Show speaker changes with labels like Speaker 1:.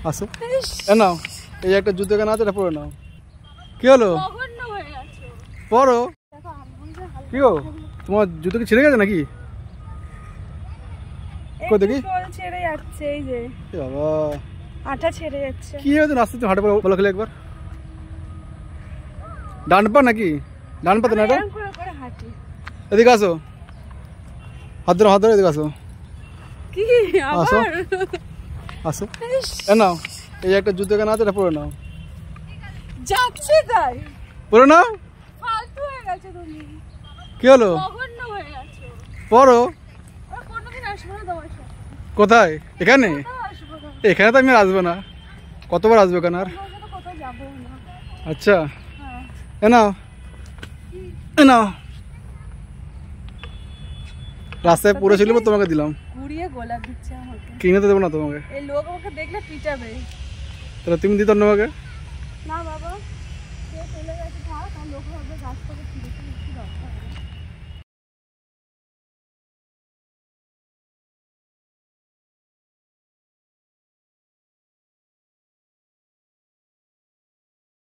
Speaker 1: আসো নাও, এই একটা জুতো কেনা আছে, এটা পরে নাও। কি হলো পরো? কি গো তোমার জুতো কি ছিঁড়ে গেছে নাকি? দেখি
Speaker 2: ছেড়ে যাচ্ছে, এই যে
Speaker 1: বাবা
Speaker 2: আঠা ছেড়ে যাচ্ছে।
Speaker 1: কি হয়েছে রাস্তাতে হাঁটা পড়ে বলো খেলে একবার? ডান পা নাকি? ডান পাতে না এটা? এদিকে আসো, হাত ধরো হাত ধরো, এদিকে আসো।
Speaker 2: কি
Speaker 1: আসো আসো নাও, এই একটা জুতো কেনা আছে, এটা পরে নাও।
Speaker 2: যাচ্ছে তাই
Speaker 1: পরে নাও।
Speaker 2: ফালতু হয়ে গেছে তুমি।
Speaker 1: কি হলো
Speaker 2: জঘন্য হয়ে গেছে।
Speaker 1: পরো।
Speaker 2: আর কোনোদিন আসবো না তোমার সাথে।
Speaker 1: কোথায়? এখানে?
Speaker 2: আসবো না।
Speaker 1: এখানে তো আমি আর আসবো না, কতবার আসবো এখানে আর?
Speaker 2: তোমার সাথে কোথাও যাবো না।
Speaker 1: আচ্ছা
Speaker 2: হ্যাঁ।
Speaker 1: নাও নাও, রাস্তায় পড়েছিল তোমাকে দিলাম।
Speaker 2: ঘুরিয়ে গোলাপ দিচ্ছে আমাকে।
Speaker 1: কিনে তো দেবো না তোমাকে।
Speaker 2: এই লোক আমাকে দেখলে পিটাবে।
Speaker 1: তাহলে তুমি দিত আমাকে।
Speaker 2: না বাবা, সে চলে গেছে, থাক, আর লোক ভাববে গাছ থেকে ছিঁড়েছে, কি দরকার।